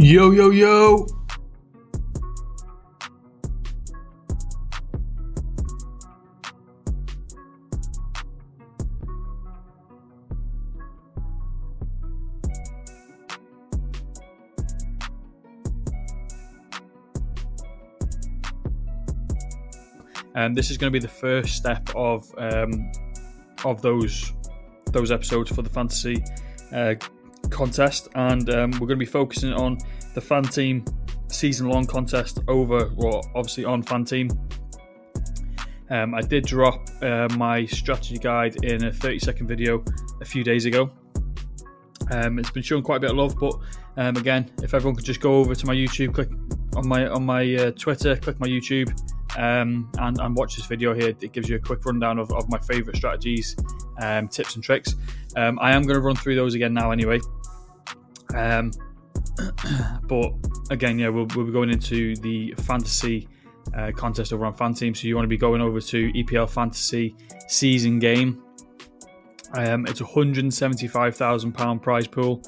Yo, yo, yo. This is going to be the first step of those episodes for the fantasy contest, and we're going to be focusing on the fan team season-long contest obviously on fan team. I did drop my strategy guide in a 30-second video a few days ago. It's been showing quite a bit of love, but again, if everyone could just go over to my YouTube, click on my Twitter, click my YouTube, and watch this video here. It gives you a quick rundown of my favourite strategies, tips and tricks. I am going to run through those again now anyway. But again, yeah, we'll be going into the fantasy contest over on Fan Team. So you want to be going over to EPL Fantasy Season Game. It's a £175,000 prize pool,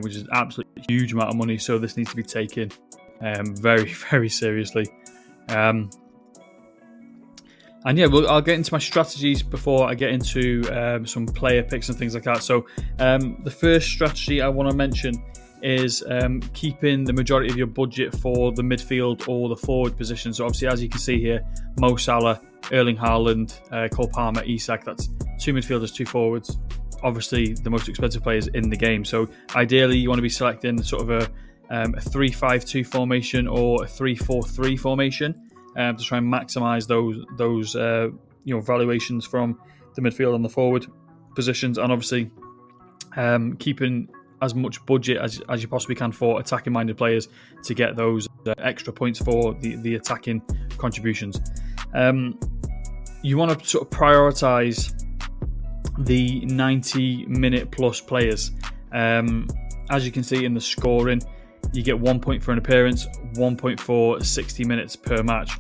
which is an absolutely huge amount of money. So this needs to be taken very, very seriously. And yeah, I'll get into my strategies before I get into some player picks and things like that. So the first strategy I want to mention is keeping the majority of your budget for the midfield or the forward position. So obviously, as you can see here, Mo Salah, Erling Haaland, Cole Palmer, Isak, that's 2 midfielders, 2 forwards. Obviously, the most expensive players in the game. So ideally, you want to be selecting sort of a 3-5-2 formation or a 3-4-3 formation to try and maximise those valuations from the midfield and the forward positions, and obviously keeping as much budget as you possibly can for attacking minded players to get those extra points for the attacking contributions. You want to sort of prioritise the 90-minute plus players. As you can see in the scoring, you get 1 point for an appearance, 1 point for 60 minutes per match.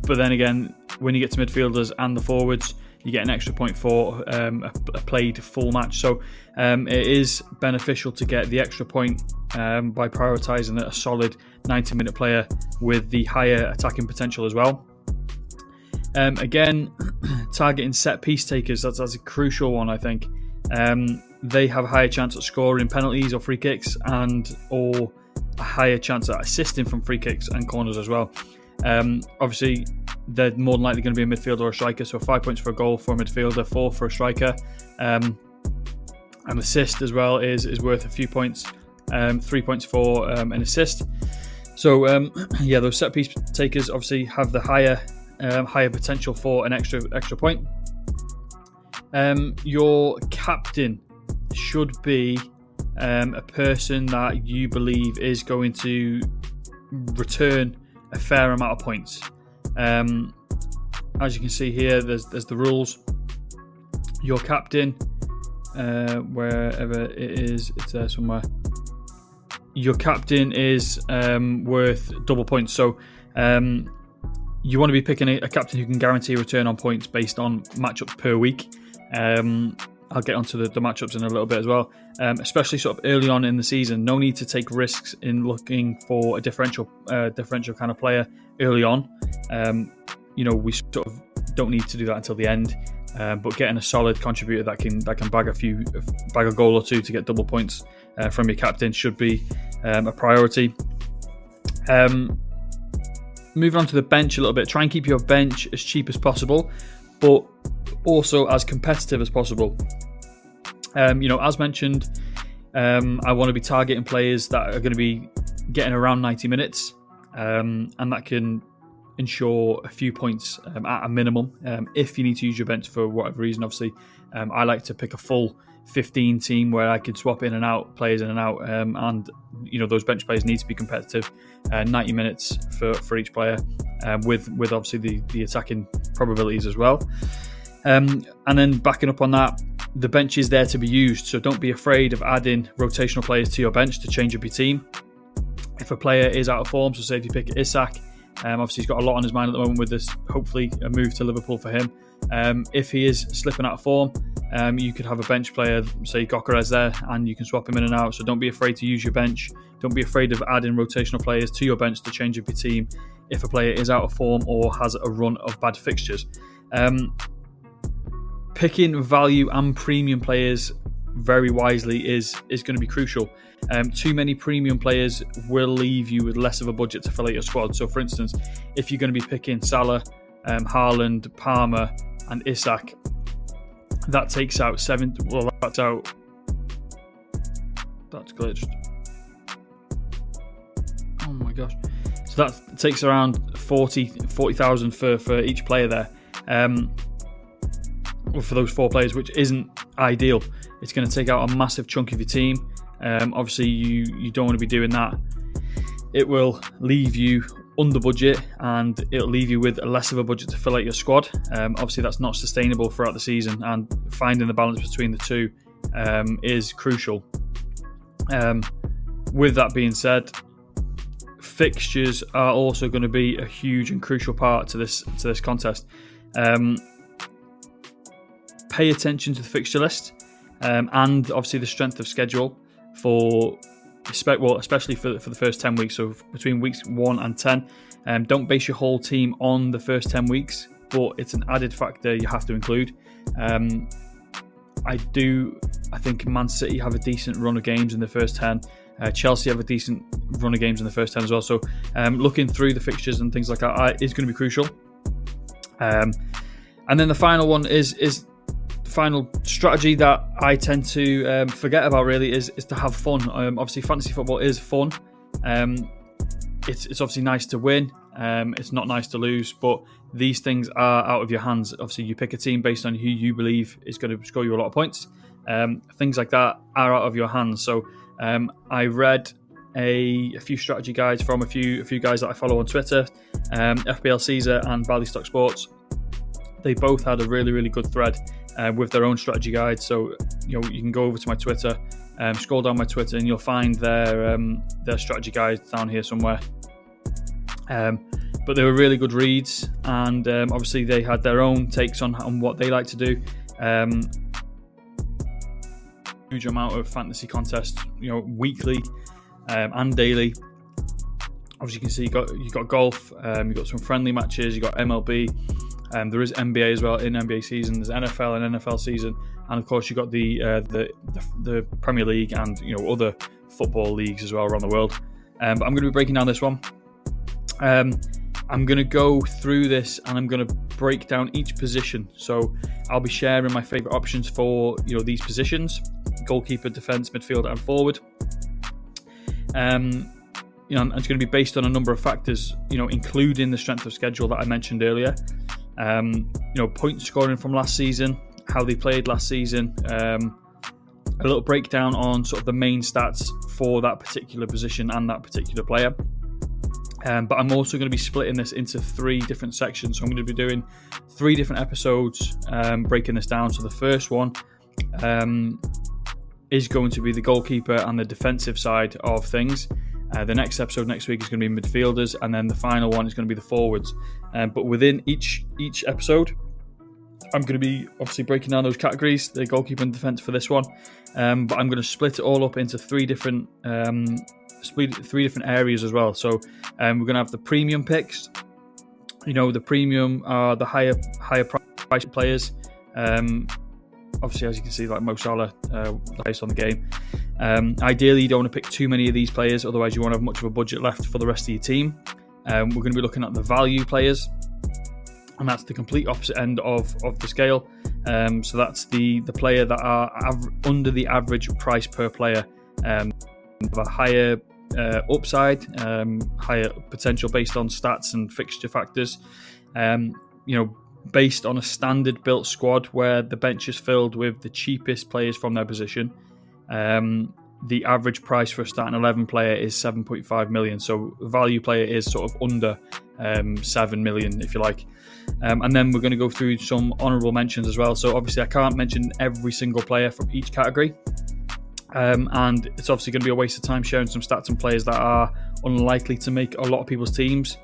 But then again, when you get to midfielders and the forwards, you get an extra point for a played full match. So it is beneficial to get the extra point by prioritising a solid 90-minute player with the higher attacking potential as well. Again, targeting set piece takers, that's a crucial one, I think. They have a higher chance at scoring penalties or free kicks, or a higher chance at assisting from free kicks and corners as well. Obviously, they're more than likely going to be a midfielder or a striker, so 5 points for a goal for a midfielder, 4 for a striker. An assist as well is worth a few points, 3 points for an assist. So those set piece takers obviously have the higher potential for an extra point. Your captain should be a person that you believe is going to return a fair amount of points. As you can see here, there's the rules. Your captain, wherever it is, it's there somewhere. Your captain is worth double points. So you want to be picking a captain who can guarantee a return on points based on matchups per week. I'll get onto the matchups in a little bit as well, especially sort of early on in the season. No need to take risks in looking for a differential kind of player early on. We sort of don't need to do that until the end, but getting a solid contributor that can bag a goal or two to get double points from your captain should be a priority. Moving on to the bench a little bit, try and keep your bench as cheap as possible, but also as competitive as possible. As mentioned, I want to be targeting players that are going to be getting around 90 minutes, and that can ensure a few points at a minimum. If you need to use your bench for whatever reason, obviously, I like to pick a full 15 team where I could swap in and out, players in and out, and those bench players need to be competitive. 90 minutes for each player, with obviously the attacking probabilities as well. And then backing up on that, the bench is there to be used, so don't be afraid of adding rotational players to your bench to change up your team. If a player is out of form, so say if you pick Isak, obviously he's got a lot on his mind at the moment with this, hopefully a move to Liverpool for him. If he is slipping out of form, You could have a bench player, say Goalkeeper there, and you can swap him in and out. So don't be afraid to use your bench. Don't be afraid of adding rotational players to your bench to change up your team if a player is out of form or has a run of bad fixtures. Picking value and premium players very wisely is going to be crucial. Too many premium players will leave you with less of a budget to fill out your squad. So, for instance, if you're going to be picking Salah, Haaland, Palmer, and Isak, that takes out that's glitched. Oh my gosh! So that takes around 40,000 for each player there. For those 4 players, which isn't ideal. It's going to take out a massive chunk of your team. Obviously, you don't want to be doing that. It will leave you under budget, and it'll leave you with less of a budget to fill out your squad. Obviously, that's not sustainable throughout the season, and finding the balance between the two is crucial. With that being said, fixtures are also going to be a huge and crucial part to this contest. Pay attention to the fixture list, and obviously the strength of schedule especially for the first 10 weeks. So between weeks 1 and 10, don't base your whole team on the first 10 weeks, but it's an added factor you have to include. I think Man City have a decent run of games in the first 10. Chelsea have a decent run of games in the first 10 as well. So looking through the fixtures and things like that is going to be crucial. And then the final one is final strategy that I tend to forget about really is to have fun. Obviously, fantasy football is fun. It's obviously nice to win. It's not nice to lose, but these things are out of your hands. Obviously, you pick a team based on who you believe is going to score you a lot of points. Things like that are out of your hands. So I read a few strategy guides from a few guys that I follow on Twitter, FBL Caesar and Ballystock Sports. They both had a really, really good thread with their own strategy guide. So you can go over to my Twitter, scroll down my Twitter, and you'll find their strategy guide down here somewhere. But they were really good reads, and obviously they had their own takes on what they like to do. Huge amount of fantasy contests, weekly and daily. Obviously, you can see you got golf, you got some friendly matches, you got MLB. There is NBA as well in NBA season. There's NFL and NFL season, and of course you got the Premier League and other football leagues as well around the world. But I'm going to be breaking down this one. I'm going to go through this and I'm going to break down each position. So I'll be sharing my favourite options for these positions: goalkeeper, defence, midfield, and forward. And it's going to be based on a number of factors, including the strength of schedule that I mentioned earlier. Point scoring from last season, how they played last season, a little breakdown on sort of the main stats for that particular position and that particular player. But I'm also going to be splitting this into 3 different sections. So I'm going to be doing 3 different episodes, breaking this down. So the first one is going to be the goalkeeper and the defensive side of things. The next episode next week is going to be midfielders, and then the final one is going to be the forwards. But within each episode, I'm going to be obviously breaking down those categories, the goalkeeper and defence for this one. But I'm going to split it all up into 3 different areas as well. So we're going to have the premium picks. The premium are the higher price players. Obviously, as you can see, like Mo Salah, the highest on the game. Ideally, you don't want to pick too many of these players, otherwise you won't have much of a budget left for the rest of your team. We're going to be looking at the value players, and that's the complete opposite end of the scale. So that's the player that are under the average price per player. Have a higher upside, higher potential based on stats and fixture factors. Based on a standard built squad where the bench is filled with the cheapest players from their position. The average price for a starting 11 player is 7.5 million. So value player is sort of under 7 million, if you like. And then we're going to go through some honourable mentions as well. So obviously I can't mention every single player from each category. And it's obviously going to be a waste of time sharing some stats and players that are unlikely to make a lot of people's teams.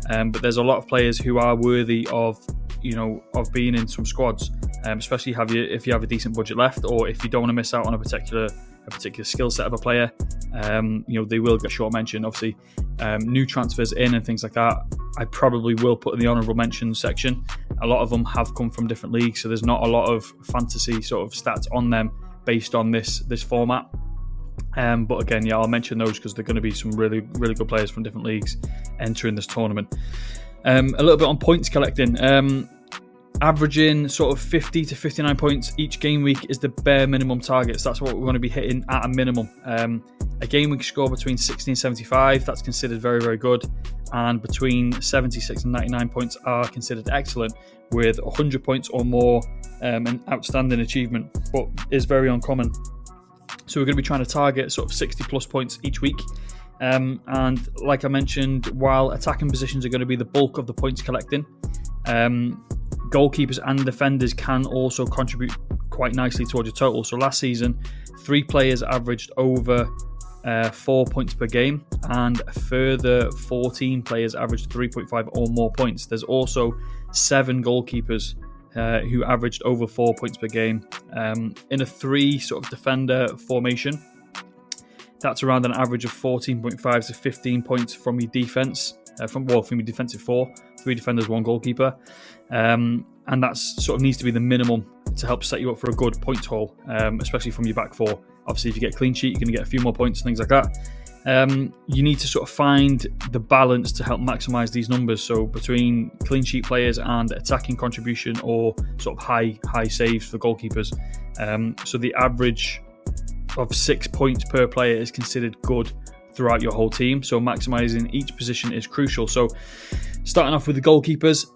But there's a lot of players who are worthy of being in some squads. especially if you have a decent budget left, or if you don't want to miss out on a particular skill set of a player. They will get short mention. Obviously, new transfers in and things like that, I probably will put in the honourable mention section. A lot of them have come from different leagues, so there's not a lot of fantasy sort of stats on them based on this format. But again, I'll mention those because they're going to be some really, really good players from different leagues entering this tournament. A little bit on points collecting. Averaging sort of 50 to 59 points each game week is the bare minimum targets. That's what we're going to be hitting at a minimum. A game week score between 60 and 75, that's considered very, very good. And between 76 and 99 points are considered excellent, with 100 points or more an outstanding achievement, but is very uncommon. So we're going to be trying to target sort of 60 plus points each week. And like I mentioned, while attacking positions are going to be the bulk of the points collecting, goalkeepers and defenders can also contribute quite nicely towards your total. So last season, 3 players averaged over 4 points per game, and a further 14 players averaged 3.5 or more points. There's also 7 goalkeepers who averaged over 4 points per game. In a 3 sort of defender formation, that's around an average of 14.5 to 15 points from your defense, from your defensive 4, 3 defenders, 1 goalkeeper. And that sort of needs to be the minimum to help set you up for a good points haul, especially from your back 4. Obviously, if you get a clean sheet, you're going to get a few more points and things like that. You need to sort of find the balance to help maximise these numbers. So between clean sheet players and attacking contribution or sort of high saves for goalkeepers. So the average of 6 points per player is considered good throughout your whole team. So maximising each position is crucial. So starting off with the goalkeepers,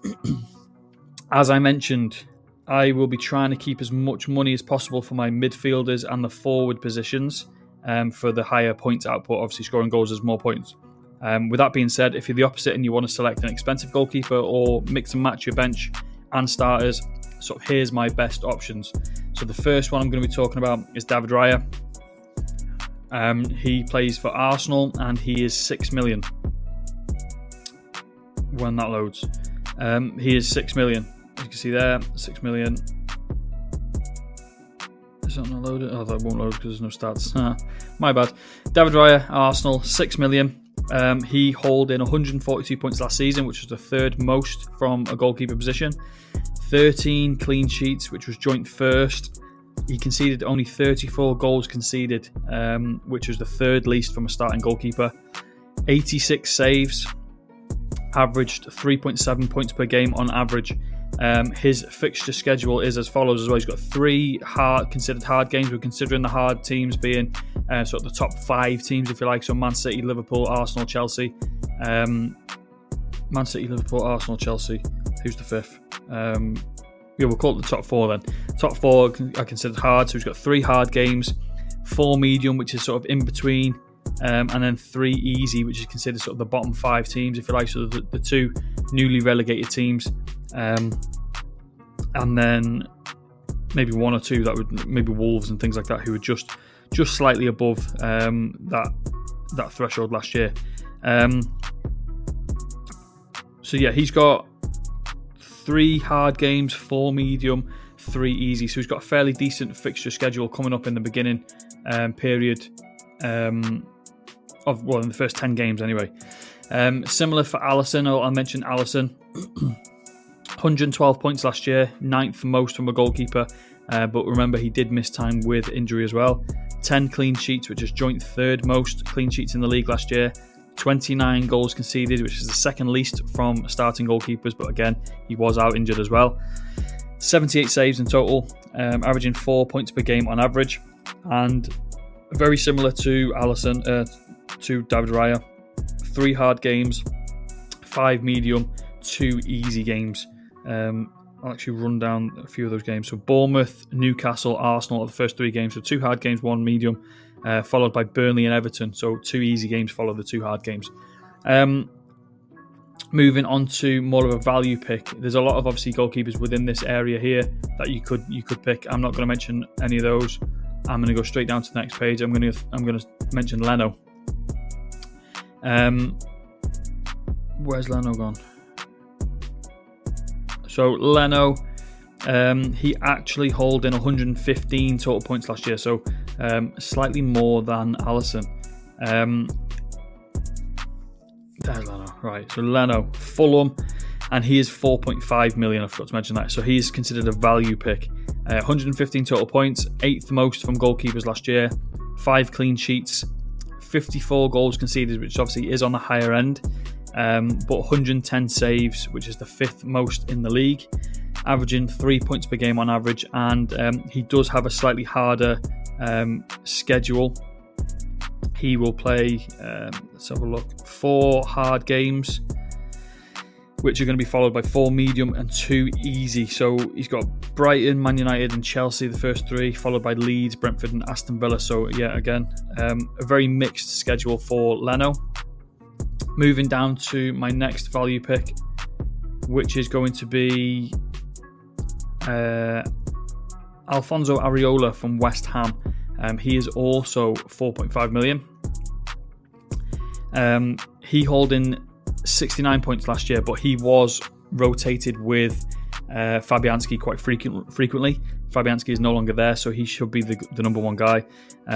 as I mentioned, I will be trying to keep as much money as possible for my midfielders and the forward positions for the higher points output. Obviously, scoring goals is more points. With that being said, if you're the opposite and you want to select an expensive goalkeeper or mix and match your bench and starters, so here's my best options. So the first one I'm going to be talking about is David Raya. He plays for Arsenal and he is 6 million. When that loads, he is 6 million. As you can see there, 6 million. Is that not loaded? Oh, that won't load because there's no stats. My bad. David Raya, Arsenal, 6 million. He hauled in 142 points last season, which was the third most from a goalkeeper position. 13 clean sheets, which was joint first. He conceded only 34 goals conceded, which was the third least from a starting goalkeeper. 86 saves, averaged 3.7 points per game on average. His fixture schedule is as follows as well. He's got 3 considered hard games. We're considering the hard teams being sort of the top 5 teams, if you like. So Man City, Liverpool, Arsenal, Chelsea. Man City, Liverpool, Arsenal, Chelsea. Who's the 5th? We'll call it the top 4 then. Top 4 are considered hard. So he's got 3 hard games, 4 medium, which is sort of in between, and then 3 easy, which is considered sort of the bottom 5 teams, if you like. So the 2 newly relegated teams. And then maybe 1 or 2 that would maybe Wolves and things like that, who were just slightly above that threshold last year. So yeah, he's got 3 hard games, 4 medium, 3 easy. So he's got a fairly decent fixture schedule coming up in the beginning period in the first 10 games anyway. Similar for Alisson. I'll mention Alisson. 112 points last year, 9th most from a goalkeeper, but remember he did miss time with injury as well. 10 clean sheets, which is joint 3rd most clean sheets in the league last year. 29 goals conceded, which is the 2nd least from starting goalkeepers, but again, he was out injured as well. 78 saves in total, averaging 4 points per game on average, and very similar to Alisson, to David Raya. 3 hard games, 5 medium, 2 easy games. I'll actually run down a few of those games. So Bournemouth, Newcastle, Arsenal are the first 3 games. So 2 hard games, 1 medium, followed by Burnley and Everton. So 2 easy games follow the 2 hard games. Moving on to more of a value pick. There's a lot of obviously goalkeepers within this area here that you could pick. I'm not going to mention any of those. I'm going to go straight down to the next page. I'm going to mention Leno. Where's Leno gone? So Leno, He actually hauled in 115 total points last year, so slightly more than Alisson. There's Leno. Right, so Leno, Fulham, and he is 4.5 million. I forgot to mention that. So he's considered a value pick. 115 total points, 8th most from goalkeepers last year, 5 clean sheets, 54 goals conceded, which obviously is on the higher end, but 110 saves, which is the 5th most in the league, averaging 3 points per game on average, and he does have a slightly harder schedule. He will play, let's have a look, 4 hard games, which are going to be followed by 4 medium and 2 easy. So he's got Brighton, Man United and Chelsea, the first 3, followed by Leeds, Brentford and Aston Villa. So yeah, again, a very mixed schedule for Leno. Moving down to my next value pick, which is going to be Alfonso Areola from West Ham. He is also 4.5 million. He hauled in 69 points last year, but he was rotated with Fabianski quite frequently. Fabianski is no longer there, so he should be the number one guy.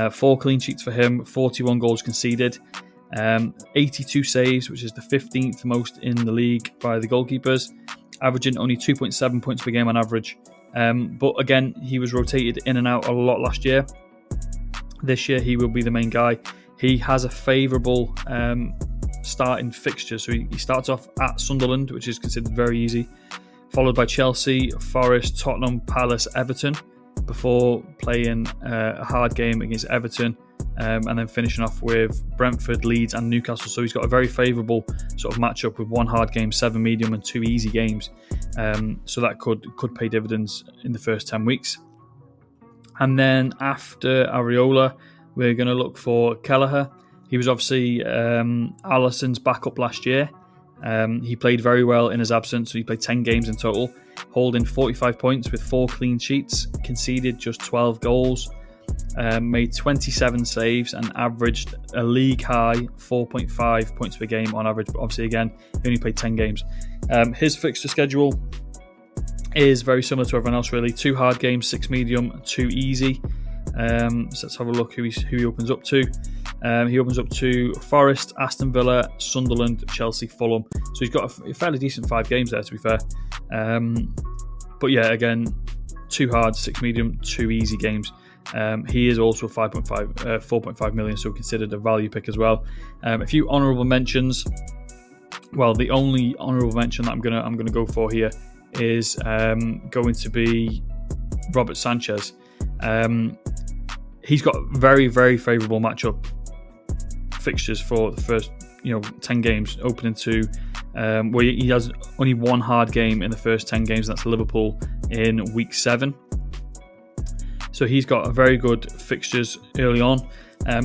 4 clean sheets for him, 41 goals conceded, 82 saves, which is the 15th most in the league by the goalkeepers, averaging only 2.7 points per game on average. But again, he was rotated in and out a lot last year. This year, he will be the main guy. He has a favourable starting fixture. So he starts off at Sunderland, which is considered very easy, followed by Chelsea, Forest, Tottenham, Palace, Everton, before playing a hard game against Everton, and then finishing off with Brentford, Leeds and Newcastle. So he's got a very favourable sort of matchup with 1 hard game, 7 medium and 2 easy games. So that could pay dividends in the first 10 weeks. And then after Areola, we're going to look for Kelleher. He was obviously Alisson's backup last year. He played very well in his absence, so he played 10 games in total, holding 45 points with 4 clean sheets, conceded just 12 goals, made 27 saves and averaged a league high 4.5 points per game on average. But obviously, again, he only played 10 games. His fixture schedule is very similar to everyone else, really. 2 hard games, 6 medium, 2 easy. So let's have a look who he opens up to. He opens up to Forest, Aston Villa, Sunderland, Chelsea, Fulham. So he's got a fairly decent 5 games there, to be fair. But yeah, again, 2 hard, 6 medium, 2 easy games. He is also 4.5 million, so considered a value pick as well. A few honourable mentions. Well, the only honourable mention that I'm gonna go for here is going to be Robert Sanchez. He's got very, very favourable matchup fixtures for the first 10 games, opening to where he has only 1 hard game in the first 10 games, and that's Liverpool in week 7. So he's got very good fixtures early on.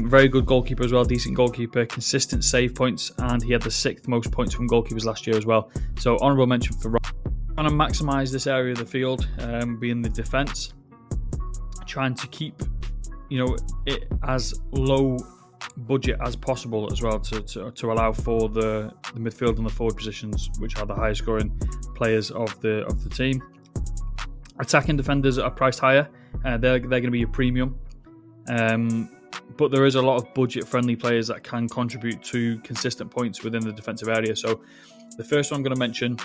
Very good goalkeeper as well, decent goalkeeper, consistent save points, and he had the 6th most points from goalkeepers last year as well. So honourable mention for Rob. Trying to maximise this area of the field, being the defence, trying to keep it as low budget as possible as well, to allow for the midfield and the forward positions, which are the highest scoring players of the team. Attacking defenders are priced higher. They're going to be a premium, but there is a lot of budget friendly players that can contribute to consistent points within the defensive area. So the first one I'm going to mention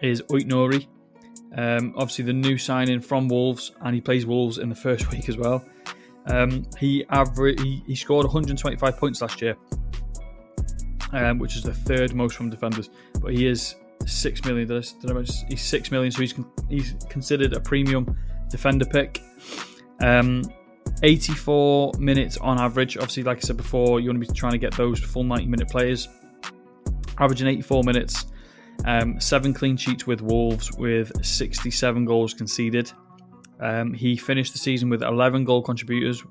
is Oit-Nouri. Obviously the new signing from Wolves, and he plays Wolves in the first week as well. He scored 125 points last year, which is the 3rd most from defenders. But he is 6 million. Did I mention? He's 6 million, so he's considered a premium defender pick. 84 minutes on average. Obviously, like I said before, you want to be trying to get those full 90-minute players. Averaging 84 minutes. 7 clean sheets with Wolves, with 67 goals conceded. He finished the season with 11 goal contributions,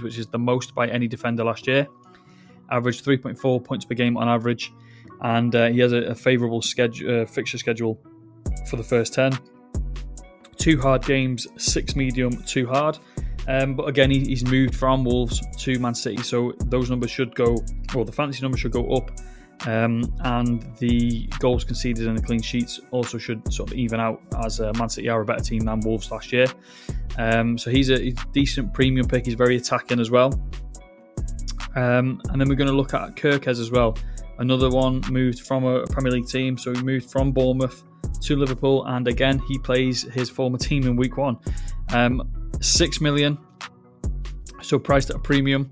which is the most by any defender last year. Averaged 3.4 points per game on average, and he has a favourable fixture schedule for the first 10. 2 hard games, 6 medium, 2 hard. But again, he's moved from Wolves to Man City, so those numbers should go, or the fantasy numbers should go up and the goals conceded and the clean sheets also should sort of even out, as Man City are a better team than Wolves last year. So he's a decent premium pick. He's very attacking as well. And then we're going to look at Kirkez as well. Another one moved from a Premier League team. So he moved from Bournemouth to Liverpool, and again he plays his former team in week 1. 6 million, so priced at a premium.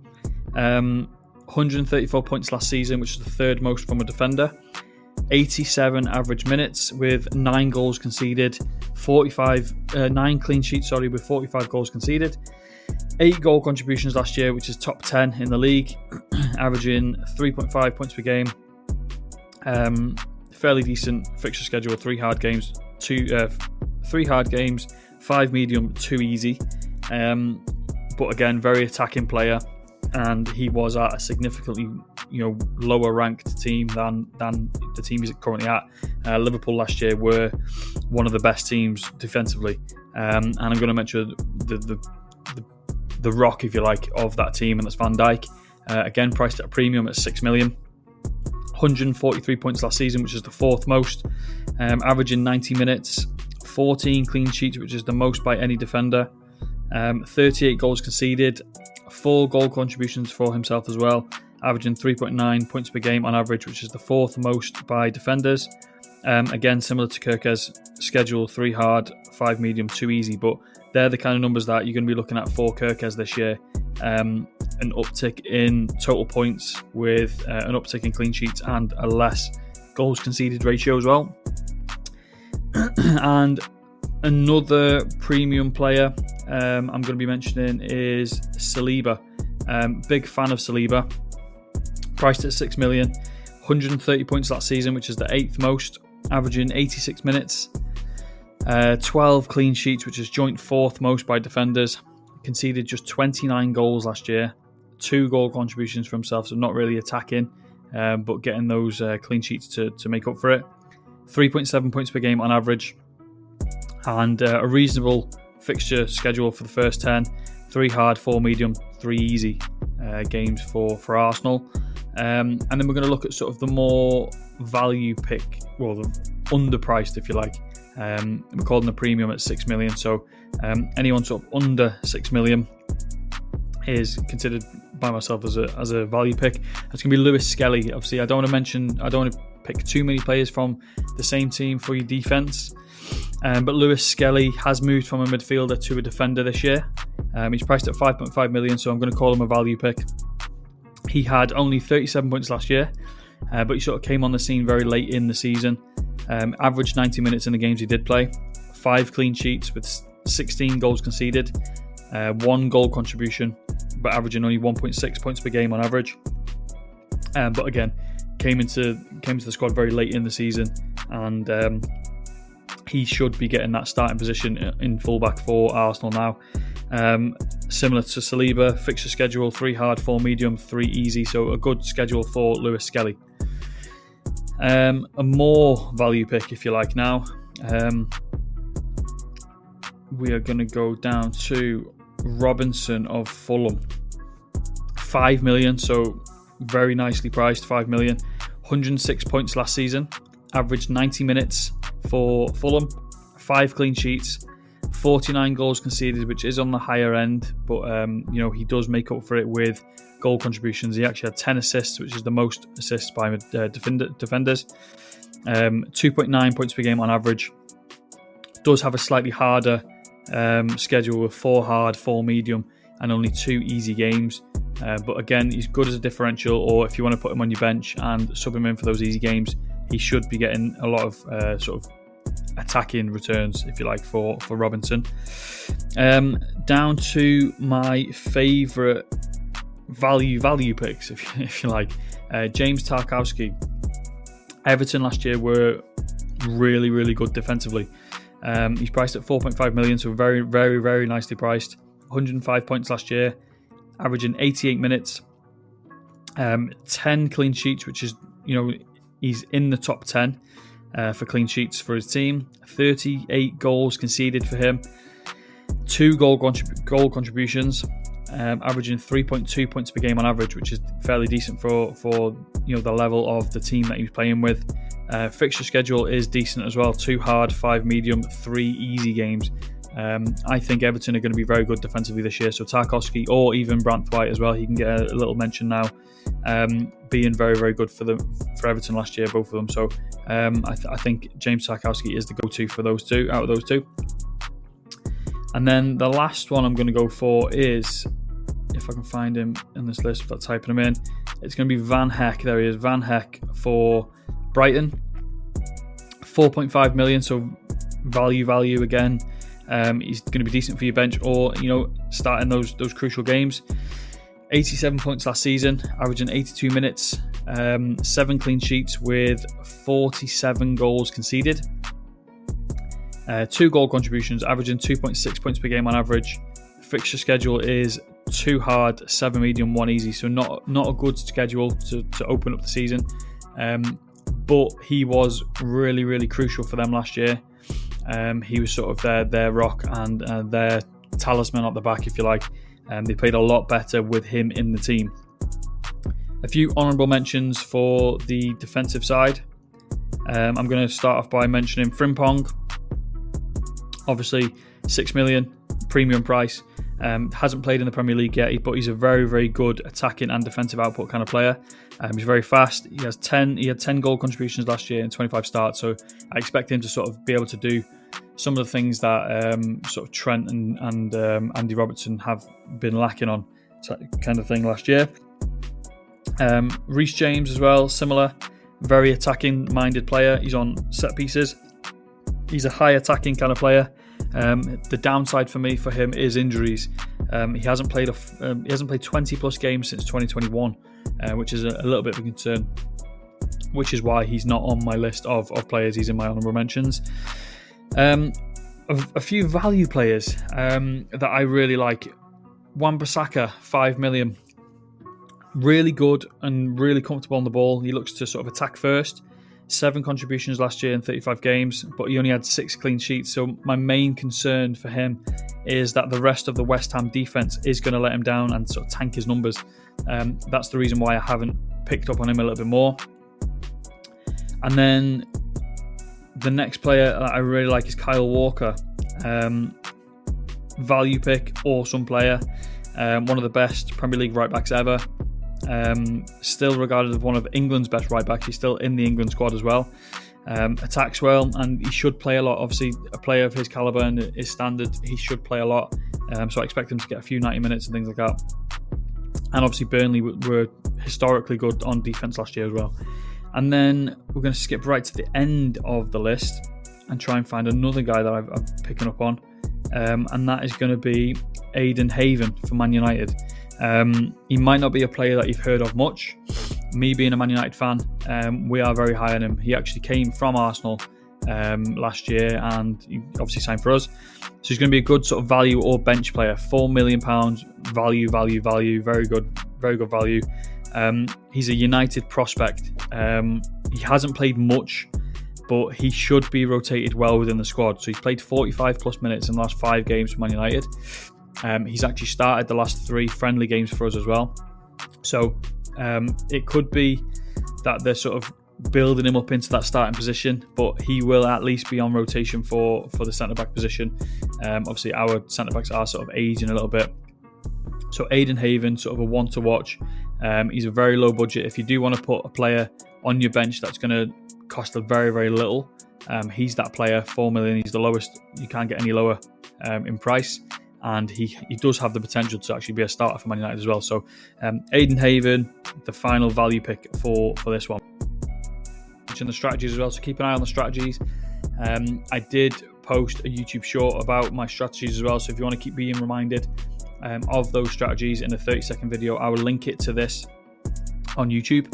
134 points last season, which is the third most from a defender. 87 average minutes with 9 goals conceded. 9 clean sheets, with 45 goals conceded. 8 goal contributions last year, which is top 10 in the league, averaging 3.5 points per game. Fairly decent fixture schedule: 3 hard games, 5 medium, 2 easy. But again, very attacking player, and he was at a significantly lower ranked team than the team he's currently at. Liverpool last year were one of the best teams defensively, and I'm going to mention the rock, if you like, of that team, and that's Van Dijk. Again, priced at a premium at 6 million. 143 points last season, which is the 4th most, averaging 90 minutes, 14 clean sheets, which is the most by any defender, 38 goals conceded, 4 goal contributions for himself as well, averaging 3.9 points per game on average, which is the 4th most by defenders. Again, similar to Kirkez, schedule: 3 hard, 5 medium, 2 easy, but they're the kind of numbers that you're going to be looking at for Kirkez this year. An uptick in total points with an uptick in clean sheets and a less goals conceded ratio as well. And another premium player I'm going to be mentioning is Saliba. Big fan of Saliba. Priced at 6 million. 130 points last season, which is the 8th most, averaging 86 minutes. 12 clean sheets, which is joint 4th most by defenders. Conceded just 29 goals last year. 2 goal contributions for himself, so not really attacking, but getting those clean sheets to make up for it. 3.7 points per game on average, and a reasonable fixture schedule for the first 10. 3 hard, 4 medium, 3 easy games for Arsenal. And then we're going to look at sort of the more value pick, well, the underpriced, if you like. We're calling the premium at 6 million. So anyone sort of under 6 million is considered by myself as a value pick. It's going to be Lewis Skelly. Obviously, I don't want to pick too many players from the same team for your defence. But Lewis Skelly has moved from a midfielder to a defender this year. He's priced at 5.5 million, so I'm going to call him a value pick. He had only 37 points last year, but he sort of came on the scene very late in the season. Averaged 90 minutes in the games he did play. 5 clean sheets with 16 goals conceded. 1 goal contribution, but averaging only 1.6 points per game on average. But again, came into the squad very late in the season, and he should be getting that starting position in fullback for Arsenal now. Similar to Saliba, fixture schedule: 3 hard, 4 medium, 3 easy. So a good schedule for Lewis Skelly. A more value pick, if you like, now. We are going to go down to Robinson of Fulham. 5 million, so very nicely priced. 5 million. 106 points last season. Averaged 90 minutes for Fulham. 5 clean sheets. 49 goals conceded, which is on the higher end, but he does make up for it with goal contributions. He actually had 10 assists, which is the most assists by defenders. 2.9 points per game on average. Does have a slightly harder schedule with 4 hard, 4 medium, and only 2 easy games. But again, he's good as a differential, or if you want to put him on your bench and sub him in for those easy games, he should be getting a lot of sort of attacking returns, if you like, for Robinson. Down to my favourite value picks, if you like. James Tarkowski. Everton last year were really, really good defensively. He's priced at 4.5 million, so very, very, very nicely priced. 105 points last year, averaging 88 minutes. 10 clean sheets, which is, he's in the top 10 for clean sheets for his team. 38 goals conceded for him. 2 goal contributions. averaging 3.2 points per game on average, which is fairly decent for the level of the team that he was playing with. Fixture schedule is decent as well: 2 hard, 5 medium, 3 easy games. I think Everton are going to be very good defensively this year. So Tarkowski or even Branthwaite as well, he can get a little mention now, being very, very good for Everton last year, both of them. So I think James Tarkowski is the go-to for those two, out of those two. And then the last one I'm going to go for is, if I can find him in this list without typing him in, it's going to be Van Heck. There he is, Van Heck for Brighton. 4.5 million, so value again. He's going to be decent for your bench or, starting those crucial games. 87 points last season, averaging 82 minutes, 7 clean sheets with 47 goals conceded. 2 goal contributions, averaging 2.6 points per game on average. Fixture schedule is 2 hard, 7 medium, 1 easy, so not a good schedule to open up the season. But he was really, really crucial for them last year. He was sort of their rock and their talisman at the back, if you like. They played a lot better with him in the team. A few honourable mentions for the defensive side. I'm going to start off by mentioning Frimpong. Obviously, 6 million, premium price. Hasn't played in the Premier League yet, but he's a very, very good attacking and defensive output kind of player. He's very fast. He had 10 goal contributions last year and 25 starts, so I expect him to sort of be able to do some of the things that sort of Trent and Andy Robertson have been lacking on, kind of thing last year. Reece James as well, similar, very attacking-minded player. He's on set pieces. He's a high attacking kind of player. The downside for him is injuries. He hasn't played 20 plus games since 2021, which is a little bit of a concern, which is why he's not on my list of players. He's in my honourable mentions. A few value players that I really like. Wan-Bissaka, 5 million. Really good and really comfortable on the ball. He looks to sort of attack first. 7 contributions last year in 35 games, but he only had 6 clean sheets. So my main concern for him is that the rest of the West Ham defence is going to let him down and sort of tank his numbers. That's the reason why I haven't picked up on him a little bit more. And then the next player that I really like is Kyle Walker. Value pick, awesome player. One of the best Premier League right backs ever. Still regarded as one of England's best right backs. He's still in the England squad as well. Attacks well, and he should play a lot. Obviously, a player of his calibre and his standard, he should play a lot. So I expect him to get a few 90 minutes and things like that. And obviously, Burnley were historically good on defence last year as well. And then we're going to skip right to the end of the list and try and find another guy that I'm picking up on. And that is going to be Aiden Haven for Man United. He might not be a player that you've heard of much. Me being a Man United fan, we are very high on him. He actually came from Arsenal last year and he obviously signed for us. So he's going to be a good sort of value or bench player. £4 million, value, very good value. He's a United prospect. He hasn't played much, but he should be rotated well within the squad. So he's played 45 plus minutes in the last 5 games for Man United. He's actually started the last 3 friendly games for us as well. So it could be that they're sort of building him up into that starting position, but he will at least be on rotation for the centre-back position. Obviously, our centre-backs are sort of aging a little bit. So Aiden Haven, sort of a one to watch. He's a very low budget. If you do want to put a player on your bench that's going to cost a very, very little, he's that player. 4 million, he's the lowest. You can't get any lower in price. And he does have the potential to actually be a starter for Man United as well. So Aiden Haven, the final value pick for this one. Mention the strategies as well, so keep an eye on the strategies. I did post a YouTube short about my strategies as well, so if you want to keep being reminded of those strategies in a 30-second video, I will link it to this on YouTube.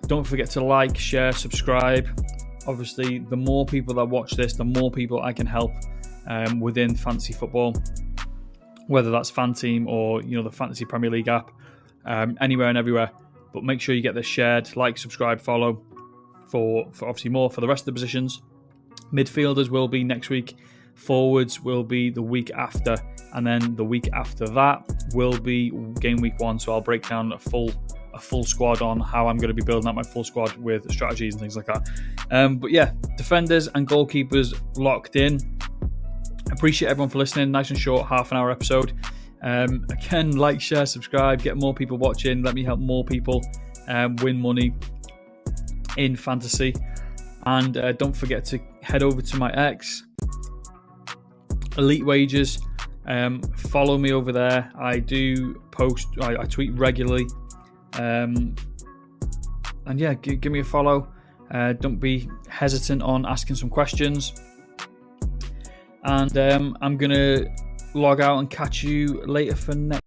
Don't forget to like, share, subscribe. Obviously, the more people that watch this, the more people I can help within fantasy football, whether that's Fan Team or the Fantasy Premier League app, anywhere and everywhere. But make sure you get this shared, like, subscribe, follow for obviously more for the rest of the positions. Midfielders will be next week Forwards will be the week after, and then the week after that will be game week 1. So I'll break down a full squad on how I'm going to be building out my full squad with strategies and things like that. But yeah, defenders and goalkeepers locked in. Appreciate everyone for listening. Nice and short, half an hour episode. Again, like, share, subscribe, get more people watching. Let me help more people win money in fantasy. And don't forget to head over to my X, Elite Wages. Follow me over there. I do post, I tweet regularly. And yeah, give me a follow. Don't be hesitant on asking some questions. And I'm going to log out and catch you later for next